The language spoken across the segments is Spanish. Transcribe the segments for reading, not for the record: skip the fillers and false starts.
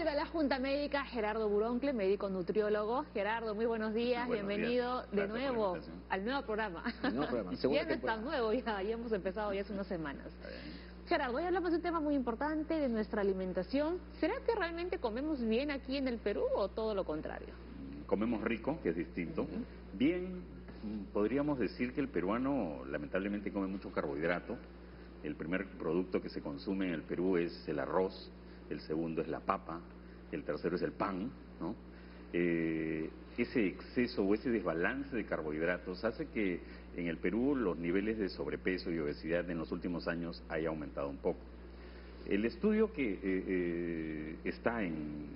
de la Junta Médica, Gerardo Buroncle, médico nutriólogo. Gerardo, muy buenos días, bienvenido de nuevo al nuevo programa. Ya no es tan nuevo, ya hemos empezado ya hace unas semanas. Gerardo, hoy hablamos de un tema muy importante, de nuestra alimentación. ¿Será que realmente comemos bien aquí en el Perú o todo lo contrario? Comemos rico, que es distinto. Bien, podríamos decir que el peruano lamentablemente come mucho carbohidrato. El primer producto que se consume en el Perú es el arroz, el segundo es la papa, el tercero es el pan, ¿no? Ese exceso o ese desbalance de carbohidratos hace que en el Perú los niveles de sobrepeso y obesidad en los últimos años haya aumentado un poco. El estudio que está en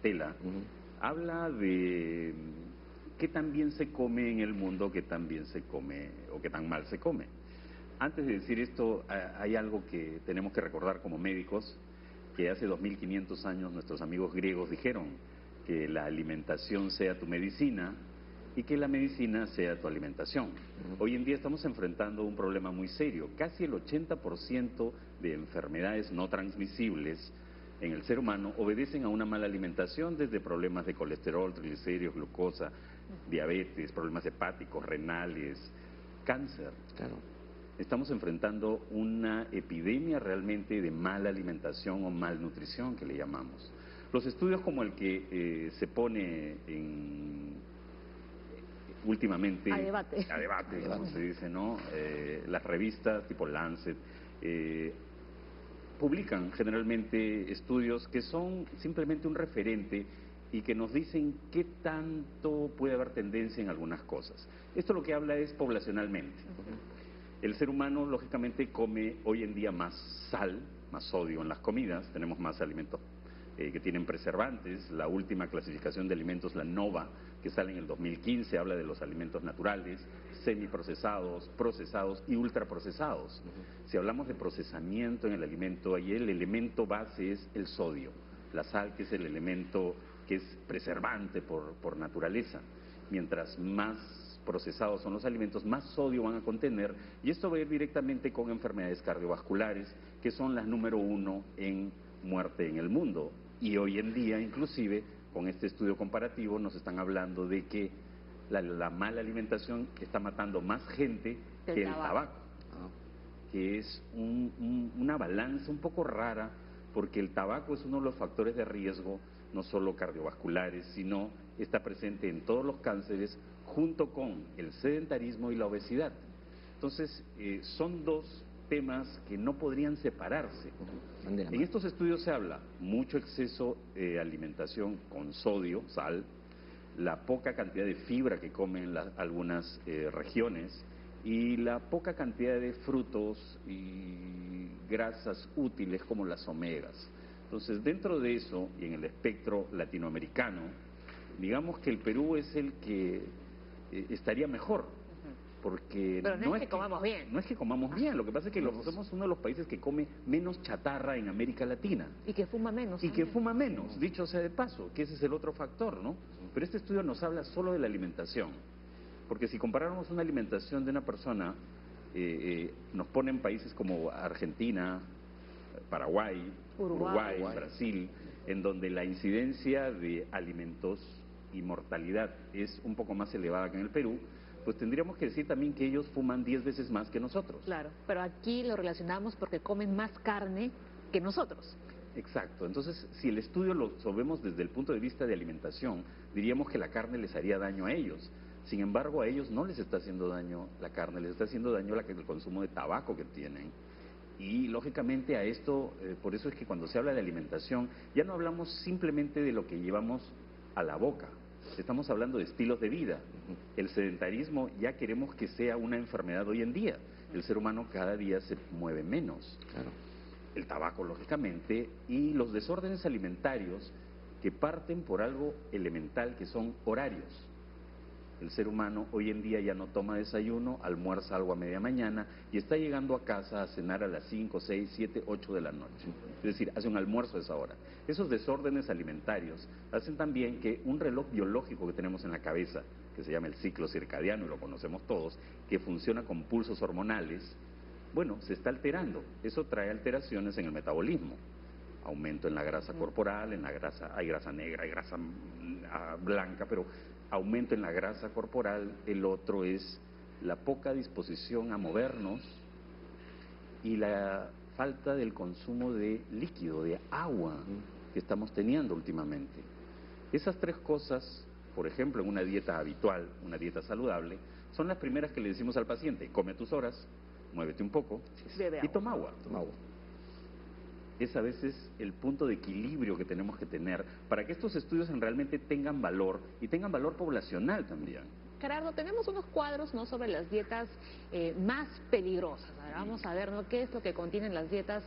tela habla de qué tan bien se come en el mundo, qué tan bien se come o qué tan mal se come. Antes de decir esto, hay algo que tenemos que recordar como médicos, que hace 2500 años nuestros amigos griegos dijeron que la alimentación sea tu medicina y que la medicina sea tu alimentación. Hoy en día estamos enfrentando un problema muy serio. Casi el 80% de enfermedades no transmisibles en el ser humano obedecen a una mala alimentación, desde problemas de colesterol, triglicéridos, glucosa, diabetes, problemas hepáticos, renales, cáncer. Claro. Estamos enfrentando una epidemia realmente de mala alimentación o malnutrición, que le llamamos. Los estudios como el que se pone últimamente a debate, como se dice, ¿no? Las revistas tipo Lancet publican generalmente estudios que son simplemente un referente y que nos dicen qué tanto puede haber tendencia en algunas cosas. Esto lo que habla es poblacionalmente. El ser humano, lógicamente, come hoy en día más sal, más sodio en las comidas. Tenemos más alimentos que tienen preservantes. La última clasificación de alimentos, la NOVA, que sale en el 2015, habla de los alimentos naturales, semiprocesados, procesados y ultraprocesados. Si hablamos de procesamiento en el alimento, ahí el elemento base es el sodio. La sal, que es el elemento que es preservante por naturaleza. Mientras más procesados son los alimentos, más sodio van a contener, y esto va a ir directamente con enfermedades cardiovasculares, que son las número 1 en muerte en el mundo. Y hoy en día, inclusive, con este estudio comparativo, nos están hablando de que la mala alimentación está matando más gente que el tabaco, que es una balanza un poco rara, porque el tabaco es uno de los factores de riesgo, no solo cardiovasculares, sino está presente en todos los cánceres, junto con el sedentarismo y la obesidad. Entonces, son dos temas que no podrían separarse. En estos estudios se habla mucho exceso de alimentación con sodio, sal, la poca cantidad de fibra que comen algunas regiones y la poca cantidad de frutos y grasas útiles como las omegas. Entonces, dentro de eso, y en el espectro latinoamericano, digamos que el Perú es el que estaría mejor, porque pero no es que comamos bien. No es que comamos bien, lo que pasa es que somos uno de los países que come menos chatarra en América Latina. Y que fuma menos. Y que fuma menos, dicho sea de paso, que ese es el otro factor, ¿no? Pero este estudio nos habla solo de la alimentación, porque si comparáramos una alimentación de una persona, nos ponen países como Argentina, Paraguay, Uruguay, Brasil, en donde la incidencia de alimentos y mortalidad es un poco más elevada que en el Perú, pues tendríamos que decir también que ellos fuman 10 veces más que nosotros. Claro, pero aquí lo relacionamos porque comen más carne que nosotros. Exacto, entonces si el estudio lo vemos desde el punto de vista de alimentación, diríamos que la carne les haría daño a ellos. Sin embargo, a ellos no les está haciendo daño la carne, les está haciendo daño el consumo de tabaco que tienen. Y lógicamente a esto, por eso es que cuando se habla de alimentación, ya no hablamos simplemente de lo que llevamos a la boca, estamos hablando de estilos de vida. El sedentarismo ya queremos que sea una enfermedad hoy en día. El ser humano cada día se mueve menos. Claro. El tabaco, lógicamente, y los desórdenes alimentarios que parten por algo elemental, que son horarios. El ser humano hoy en día ya no toma desayuno, almuerza algo a media mañana y está llegando a casa a cenar a las 5, 6, 7, 8 de la noche. Es decir, hace un almuerzo a esa hora. Esos desórdenes alimentarios hacen también que un reloj biológico que tenemos en la cabeza, que se llama el ciclo circadiano, y lo conocemos todos, que funciona con pulsos hormonales, bueno, se está alterando. Eso trae alteraciones en el metabolismo. aumento en la grasa corporal, hay grasa negra, hay grasa blanca, pero aumento en la grasa corporal. El otro es la poca disposición a movernos y la falta del consumo de líquido, de agua que estamos teniendo últimamente. Esas tres cosas, por ejemplo, en una dieta habitual, una dieta saludable, son las primeras que le decimos al paciente: come a tus horas, muévete un poco y toma agua. Toma agua. Es a veces el punto de equilibrio que tenemos que tener para que estos estudios realmente tengan valor y tengan valor poblacional también. Gerardo, tenemos unos cuadros, ¿no?, sobre las dietas más peligrosas. A ver, vamos a ver, ¿no?, qué es lo que contienen las dietas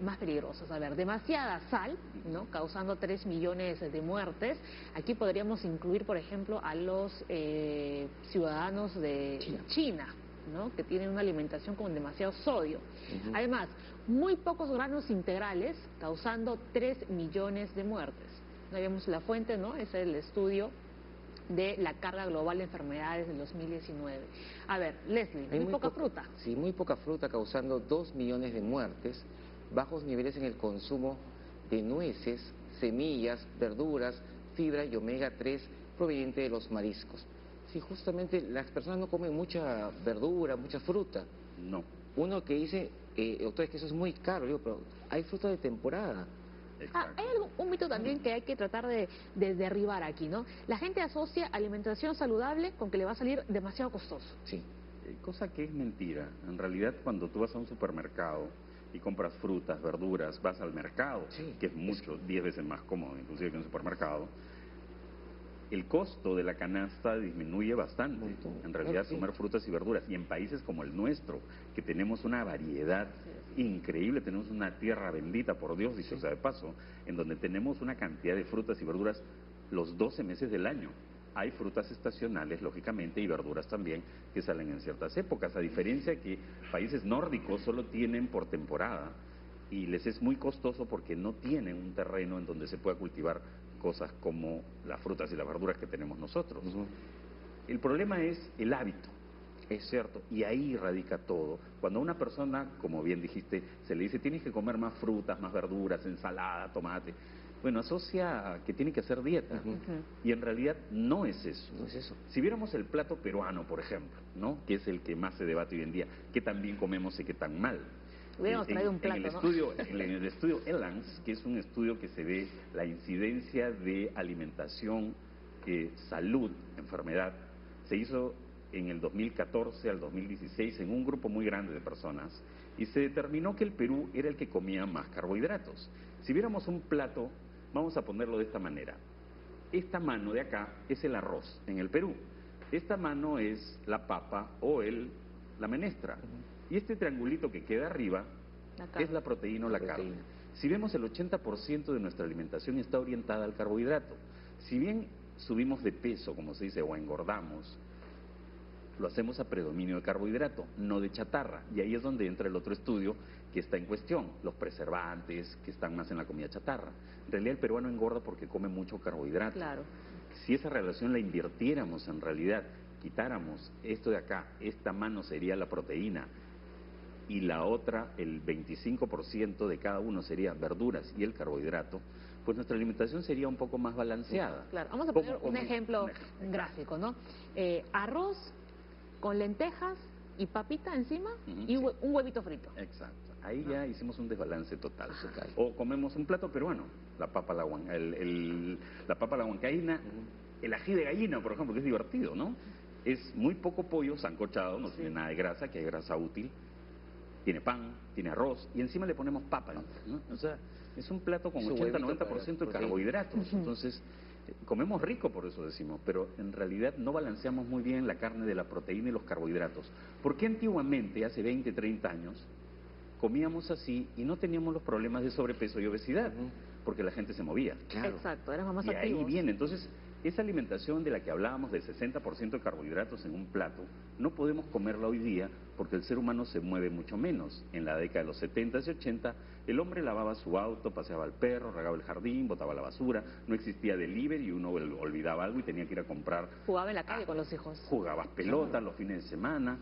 más peligrosas. A ver, demasiada sal, ¿no?, causando 3 millones de muertes. Aquí podríamos incluir, por ejemplo, a los ciudadanos de China, ¿no?, que tienen una alimentación con demasiado sodio. Además, muy pocos granos integrales, causando 3 millones de muertes. No vemos la fuente, ¿no? Es el estudio de la carga global de enfermedades del 2019. A ver, Leslie, muy poca fruta. Sí, muy poca fruta, causando 2 millones de muertes. Bajos niveles en el consumo de nueces, semillas, verduras, fibra y omega 3 proveniente de los mariscos. Sí, justamente las personas no comen mucha verdura, mucha fruta. No. Uno que dice, doctor, es que eso es muy caro, digo, pero hay fruta de temporada. Hay un mito también que hay que tratar de derribar aquí, ¿no? La gente asocia alimentación saludable con que le va a salir demasiado costoso. Sí. Cosa que es mentira. En realidad, cuando tú vas a un supermercado y compras frutas, verduras, vas al mercado, que es mucho, 10 veces más cómodo inclusive que un supermercado, el costo de la canasta disminuye bastante. En realidad, comer frutas y verduras, y en países como el nuestro, que tenemos una variedad increíble, tenemos una tierra bendita, por Dios, dicho sea de paso, en donde tenemos una cantidad de frutas y verduras los 12 meses del año. Hay frutas estacionales, lógicamente, y verduras también, que salen en ciertas épocas, a diferencia que países nórdicos solo tienen por temporada, y les es muy costoso porque no tienen un terreno en donde se pueda cultivar cosas como las frutas y las verduras que tenemos nosotros. El problema es el hábito, es cierto, y ahí radica todo. Cuando a una persona, como bien dijiste, se le dice tienes que comer más frutas, más verduras, ensalada, tomate, bueno, asocia que tiene que hacer dieta, y en realidad no es eso. No es eso. Si viéramos el plato peruano, por ejemplo, ¿no?, que es el que más se debate hoy en día, qué tan bien comemos y qué tan mal. Hubiéramos traído un plato, en el estudio ELANS, que es un estudio que se ve la incidencia de alimentación, salud, enfermedad, se hizo en el 2014 al 2016 en un grupo muy grande de personas, y se determinó que el Perú era el que comía más carbohidratos. Si viéramos un plato, vamos a ponerlo de esta manera: esta mano de acá es el arroz en el Perú, esta mano es la papa o la menestra, y este triangulito que queda arriba es la proteína o la carne. Si vemos, el 80% de nuestra alimentación está orientada al carbohidrato. Si bien subimos de peso, como se dice, o engordamos, lo hacemos a predominio de carbohidrato, no de chatarra. Y ahí es donde entra el otro estudio que está en cuestión, los preservantes, que están más en la comida chatarra. En realidad el peruano engorda porque come mucho carbohidrato. Claro. Si esa relación la invirtiéramos, en realidad, quitáramos esto de acá, esta mano sería la proteína, y la otra, el 25% de cada uno sería verduras y el carbohidrato, pues nuestra alimentación sería un poco más balanceada. Claro, vamos a poner un ejemplo gráfico, ¿no? Arroz con lentejas y papita encima y un huevito frito. Exacto. Ahí ya hicimos un desbalance total. O comemos un plato peruano, la papa a la huancaína, el ají de gallina, por ejemplo, que es divertido, ¿no? Es muy poco pollo sancochado, no tiene nada de grasa, que hay grasa útil. Tiene pan, tiene arroz, y encima le ponemos papa, ¿no? O sea, es un plato con 80-90% de carbohidratos. Entonces, comemos rico, por eso decimos, pero en realidad no balanceamos muy bien la carne de la proteína y los carbohidratos. ¿Por qué antiguamente, hace 20, 30 años, comíamos así y no teníamos los problemas de sobrepeso y obesidad? Porque la gente se movía. Claro. Exacto, éramos más activos. Y ahí viene, entonces, esa alimentación de la que hablábamos de 60% de carbohidratos en un plato, no podemos comerla hoy día porque el ser humano se mueve mucho menos. En la década de los 70 y 80, el hombre lavaba su auto, paseaba al perro, regaba el jardín, botaba la basura, no existía delivery y uno olvidaba algo y tenía que ir a comprar. Jugaba en la calle con los hijos. Jugabas pelota los fines de semana.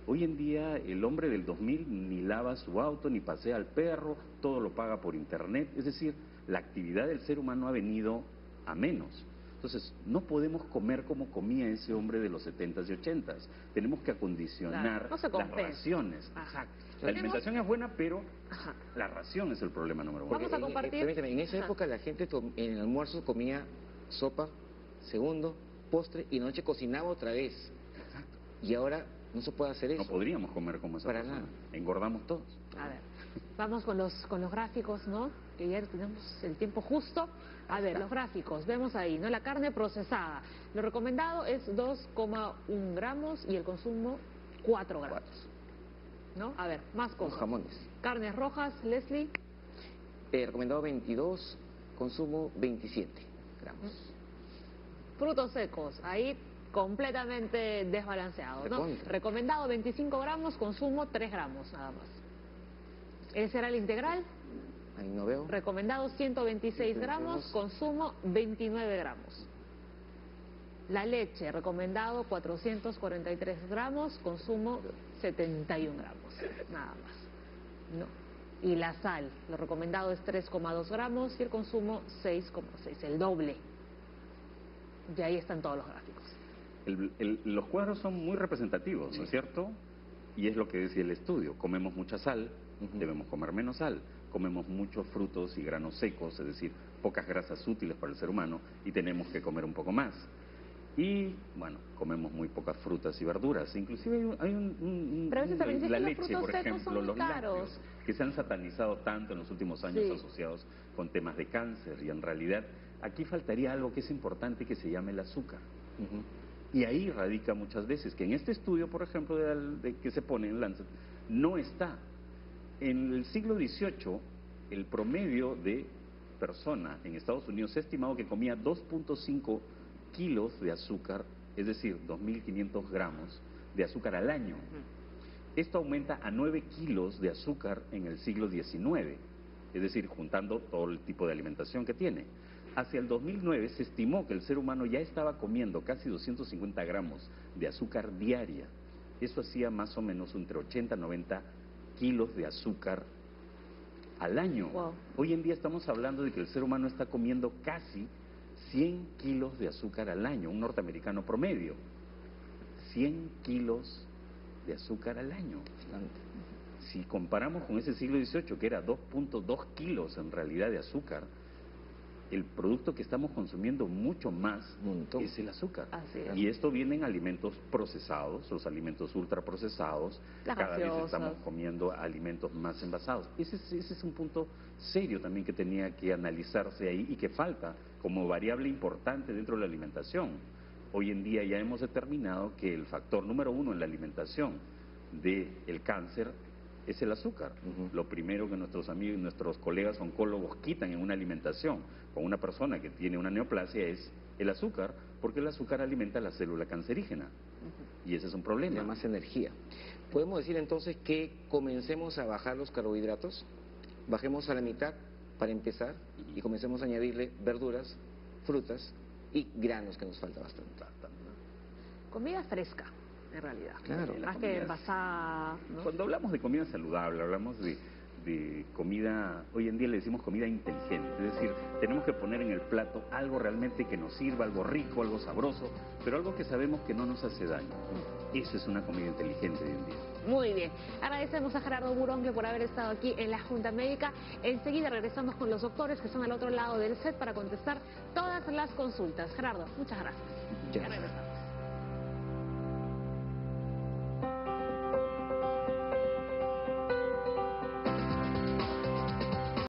Hoy en día el hombre del 2000 ni lava su auto, ni pasea al perro, todo lo paga por internet. Es decir, la actividad del ser humano ha venido a menos. Entonces, no podemos comer como comía ese hombre de los 70s y 80s. Tenemos que acondicionar las raciones. Exacto. La alimentación es buena, pero la ración es el problema número uno. Vamos a compartir. Permítame, en esa época la gente en el almuerzo comía sopa, segundo, postre y noche cocinaba otra vez. Exacto. Y ahora no se puede hacer eso. No podríamos comer como esa persona. Nada. Engordamos todos. A ver, vamos con los gráficos, ¿no? Que ya tenemos el tiempo justo. A ver, los gráficos, vemos ahí, ¿no? La carne procesada. Lo recomendado es 2,1 gramos y el consumo 4 gramos. ¿No? A ver, más cosas. Los jamones. Carnes rojas, Leslie. Recomendado 22, consumo 27 gramos. Frutos secos, ahí completamente desbalanceado, ¿no? Recomendado 25 gramos, consumo 3 gramos nada más. El cereal integral. Ahí no veo. Recomendado 126 gramos, consumo 29 gramos. La leche, recomendado 443 gramos, consumo 71 gramos, nada más. No. Y la sal, lo recomendado es 3,2 gramos y el consumo 6,6, el doble. Y ahí están todos los gráficos. Los cuadros son muy representativos, ¿no es cierto? Y es lo que decía el estudio, comemos mucha sal, debemos comer menos sal. Comemos muchos frutos y granos secos, es decir, pocas grasas útiles para el ser humano y tenemos que comer un poco más. Y, bueno, comemos muy pocas frutas y verduras. Inclusive hay pero a veces también la los leche, frutos por ejemplo, son los caros. lácteos, que se han satanizado tanto en los últimos años asociados con temas de cáncer. Y en realidad aquí faltaría algo que es importante que se llame el azúcar. Y ahí radica muchas veces que en este estudio, por ejemplo, que se pone en Lancet, no está. En el siglo XVIII, el promedio de persona en Estados Unidos se ha estimado que comía 2.5 kilos de azúcar, es decir, 2.500 gramos de azúcar al año. Esto aumenta a 9 kilos de azúcar en el siglo XIX, es decir, juntando todo el tipo de alimentación que tiene. Hacia el 2009 se estimó que el ser humano ya estaba comiendo casi 250 gramos de azúcar diaria. Eso hacía más o menos entre 80 y 90 kilos de azúcar al año. Wow. Hoy en día estamos hablando de que el ser humano está comiendo casi 100 kilos de azúcar al año, un norteamericano promedio. 100 kilos de azúcar al año. Si comparamos con ese siglo XVIII, que era 2.2 kilos en realidad de azúcar, el producto que estamos consumiendo mucho más es el azúcar. Así es. Y esto viene en alimentos procesados, los alimentos ultraprocesados. Cada vez estamos comiendo alimentos más envasados. Ese es un punto serio también que tenía que analizarse ahí y que falta como variable importante dentro de la alimentación. Hoy en día ya hemos determinado que el factor número 1 en la alimentación del cáncer es el azúcar. Lo primero que nuestros amigos y nuestros colegas oncólogos quitan en una alimentación con una persona que tiene una neoplasia es el azúcar, porque el azúcar alimenta la célula cancerígena. Y ese es un problema. Tiene más energía. ¿Podemos decir entonces que comencemos a bajar los carbohidratos? Bajemos a la mitad para empezar y comencemos a añadirle verduras, frutas y granos, que nos falta bastante. Comida fresca, en realidad. Claro. Más que envasada, ¿no? Cuando hablamos de comida saludable, hablamos de comida, hoy en día le decimos comida inteligente, es decir, tenemos que poner en el plato algo realmente que nos sirva, algo rico, algo sabroso, pero algo que sabemos que no nos hace daño. Eso es una comida inteligente hoy en día. Muy bien, agradecemos a Gerardo Burongle por haber estado aquí en la Junta Médica. Enseguida regresamos con los doctores que están al otro lado del set para contestar todas las consultas. Gerardo, muchas gracias. Ya regresamos.